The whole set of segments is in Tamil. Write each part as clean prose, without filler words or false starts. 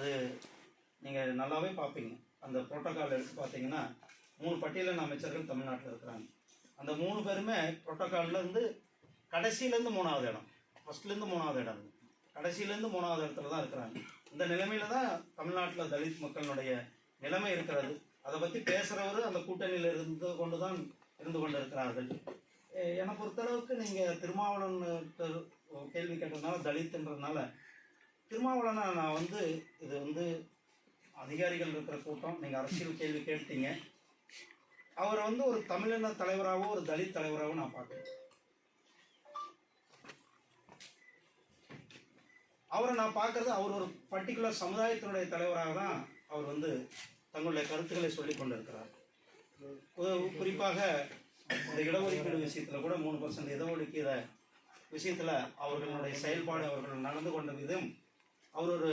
அது நீங்கள் நல்லாவே பார்ப்பீங்க. அந்த புரோட்டோக்கால் எடுத்து பார்த்தீங்கன்னா 3 பட்டியலின அமைச்சர்கள் தமிழ்நாட்டில் இருக்கிறாங்க. அந்த 3 பேருமே புரோட்டோக்கால்லேருந்து கடைசியிலேருந்து 3வது இடம், ஃபஸ்ட்லேருந்து 3வது இடம், கடைசியிலேருந்து 3வது இடத்துல தான் இருக்கிறாங்க. இந்த நிலைமையில தான் தமிழ்நாட்டில் தலித் மக்களுடைய நிலைமை இருக்கிறது. அதை பற்றி பேசுகிறவர் அந்த கூட்டணியில் இருந்து கொண்டு இருக்கிறார்கள். என்னை பொறுத்தளவுக்கு நீங்கள் திருமாவளவன் கேள்வி கேட்டதுனால தலித்துன்றதுனால திருமாவளவனை நான் இது அதிகாரிகள் இருக்கிற கூட்டம், நீங்கள் அரசியல் கேள்வி கேட்டீங்க. அவரை ஒரு தமிழின தலைவராகவோ ஒரு தலித் தலைவராகவோ நான் பார்க்குறேன். அவரை நான் பார்க்கறது அவர் ஒரு பர்டிகுலர் சமுதாயத்தினுடைய தலைவராக தான் அவர் தங்களுடைய கருத்துக்களை சொல்லி கொண்டிருக்கிறார். குறிப்பாக இந்த இடஒதுக்கீடு விஷயத்தில் கூட 3% இடஒதுக்கீடு விஷயத்தில் அவர்களுடைய செயல்பாடு, அவர்கள் நடந்து கொண்ட விதம், அவர் ஒரு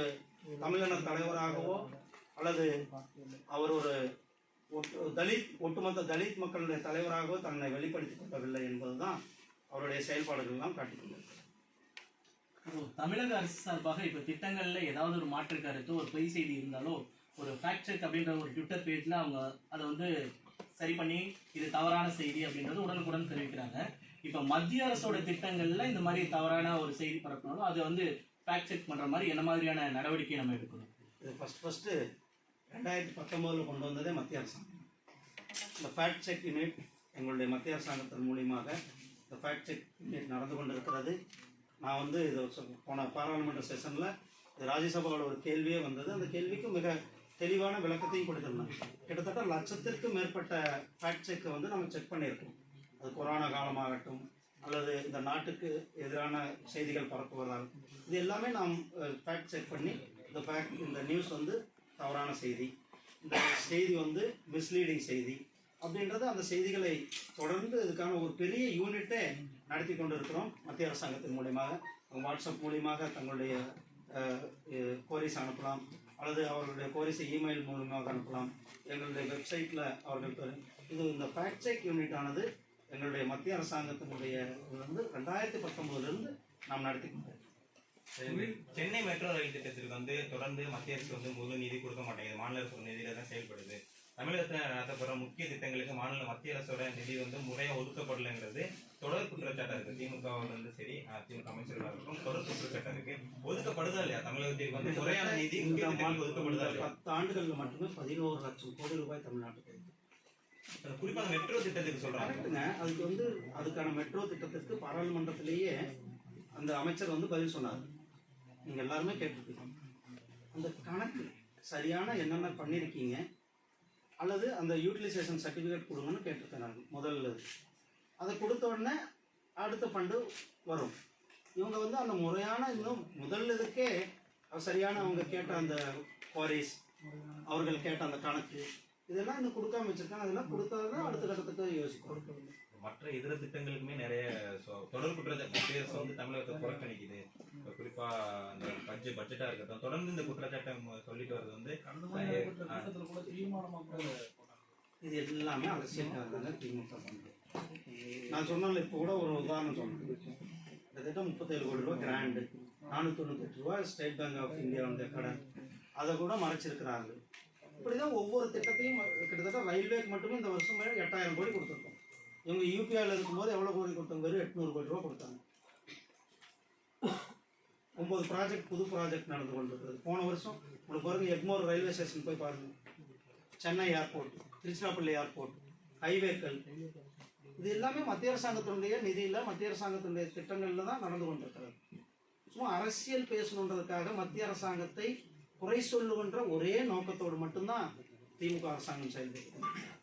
தமிழின தலைவராகவோ அல்லது அவர் ஒரு ஒட்டுமொத்த தலித் மக்களுடைய தலைவராகவோ தன்னை வெளிப்படுத்திக் கொள்ளவில்லை என்பதுதான் அவருடைய செயல்பாடுகள்லாம் காட்டிக்கொண்டிருக்கிறது. தமிழக அரசு சார்பாக இப்போ திட்டங்களில் ஏதாவது ஒரு மாற்று கருத்து, ஒரு பொய் செய்தி இருந்தாலோ ஒரு ஃபேக்ட் செக் அப்படின்ற ஒரு ட்விட்டர் பேஜில் அவங்க அதை சரி பண்ணி இது தவறான செய்தி அப்படின்றது உடனுக்குடன் தெரிவிக்கிறாங்க. இப்போ மத்திய அரசோட திட்டங்களில் இந்த மாதிரி தவறான ஒரு செய்தி பரப்பினாலும் அதை ஃபேக்ட் செக் பண்ணுற மாதிரி என்ன மாதிரியான நடவடிக்கை நம்ம எடுக்கணும்? இது ஃபஸ்ட்டு 2019 கொண்டு வந்ததே மத்திய அரசாங்கம். இந்த ஃபேக்ட் செக் யூனிட் எங்களுடைய மத்திய அரசாங்கத்தின் மூலியமாக இந்த ஃபேக்ட் செக் யூனிட் நடந்து கொண்டிருக்கிறது. நான் இது போன பாராளுமன்ற செஷனில் ராஜ்யசபாவோட ஒரு கேள்வியே வந்தது. அந்த கேள்விக்கு மிக தெளிவான விளக்கத்தையும் கொடுத்துருந்தாங்க. கிட்டத்தட்ட 1,00,000க்கும் மேற்பட்ட ஃபேக்ட் செக்கை நம்ம செக் பண்ணியிருக்கோம். அது கொரோனா காலமாகட்டும் அல்லது இந்த நாட்டுக்கு எதிரான செய்திகள் பரப்புவதால் இது எல்லாமே நாம் ஃபேக்ட் செக் பண்ணி இந்த நியூஸ் தவறான செய்தி, இந்த செய்தி மிஸ்லீடிங் செய்தி அப்படின்றது, அந்த செய்திகளை தொடர்ந்து இதுக்கான ஒரு பெரிய யூனிட்டே நடத்தி கொண்டு இருக்கிறோம். மத்திய அரசாங்கத்தின் மூலியமாக வாட்ஸ்அப் மூலியமாக தங்களுடைய கோரிஸ் அனுப்பலாம் அல்லது அவர்களுடைய கோரிஸை இமெயில் மூலமாக அனுப்பலாம். எங்களுடைய வெப்சைட்டில் அவர்கள் இந்த ஃபேக்ட் செக் யூனிட் ஆனது எங்களுடைய மத்திய அரசாங்கத்தினுடைய 2019 நாம் நடத்தி கொண்டோம். சென்னை மெட்ரோ ரயில் திட்டத்திற்கு தொடர்ந்து மத்திய அரசு முழு நிதி கொடுக்க மாட்டேங்குது, மாநில அரசு நிதியில தான் செயல்படுது. தமிழகத்தில் நடத்தப்படுற முக்கிய திட்டங்களுக்கு மத்திய அரசோட நிதி முறையாக ஒதுக்கப்படலைங்கிறது தொடர் குற்றச்சாட்டா இருக்கு. திமுக சரி, திமுக அமைச்சர்களாக இருக்கும், தொடர் குற்றச்சாட்டா இருக்கு. ஒதுக்கப்படுதா இல்லையா தமிழகத்திற்கு முறையான நிதி ஒதுக்கப்படுதா இல்லையா? 10 ஆண்டுகளில் மட்டுமே 11 லட்சம் கோடி ரூபாய் தமிழ்நாட்டுக்கு குறிப்பாக மெட்ரோ திட்டத்துக்கு சொல்றாங்க. அதுக்கான மெட்ரோ திட்டத்திற்கு பாராளுமன்றத்திலேயே அந்த அமைச்சர் பதில் சொன்னார். நீங்க எல்லாருமே கேட்டிருக்கீங்க. அந்த கணக்கு சரியான என்னென்ன பண்ணியிருக்கீங்க அல்லது அந்த யூட்டிலைசேஷன் சர்டிஃபிகேட் கொடுங்கன்னு கேட்டிருக்கேன். முதல்ல அதை கொடுத்த உடனே அடுத்த ஃபண்டு வரும். இவங்க அந்த முறையான இன்னும் முதல் இதுக்கே சரியான அவங்க கேட்ட அந்த குவாரிஸ், அவர்கள் கேட்ட அந்த கணக்கு இதெல்லாம் இன்னும் கொடுக்காம வச்சிருக்காங்க. அதெல்லாம் கொடுத்தாதான் அடுத்த கட்டத்துக்கு யோசிக்கும். மற்ற இதர திட்டங்களுக்குமே நிறைய தொடர் குற்றச்சாட்டு மத்திய அரசு தமிழகத்தை புறக்கணிக்குது. குறிப்பா அந்த பட்ஜெட்டா இருக்கட்டும், தொடர்ந்து இந்த குற்றச்சாட்டை சொல்லிட்டு வர்றது இது எல்லாமே அரசியல்காரங்க திமுக பண்றது. நான் சொன்னால இப்போ கூட ஒரு உதாரணம் சொன்னேன். கிட்டத்தட்ட 37 கோடி ரூபாய் கிராண்டு, 498 ரூபாய் ஸ்டேட் பேங்க் ஆஃப் இந்தியா கடன், அதை கூட மறைச்சிருக்கிறாங்க. இப்படிதான் ஒவ்வொரு திட்டத்தையும் கிட்டத்தட்ட ரயில்வேக்கு மட்டுமே இந்த வருஷம் 8000 கோடி கொடுத்துருக்கோம். இவங்க யூபிஐல இருக்கும்போது எவ்வளோ கோடி கொடுத்தாங்க? வெறும் 800 கோடி ரூபா கொடுத்தாங்க. 9 ப்ராஜெக்ட் புது ப்ராஜெக்ட் நடந்து கொண்டிருக்கிறது. போன வருஷம் உங்களுக்கு பாருங்க, எக்மோர் ரயில்வே ஸ்டேஷன் போய் பாருங்க, சென்னை ஏர்போர்ட், திருச்சிராப்பள்ளி ஏர்போர்ட், ஹைவேக்கள், இது எல்லாமே மத்திய அரசாங்கத்தினுடைய நிதியில் மத்திய அரசாங்கத்தினுடைய திட்டங்களில் தான் நடந்து கொண்டிருக்கிறது. சும்மா அரசியல் பேசணுன்றதுக்காக மத்திய அரசாங்கத்தை குறை சொல்லுகின்ற ஒரே நோக்கத்தோடு மட்டும்தான் திமுக அரசாங்கம் செயல்படுகிறது.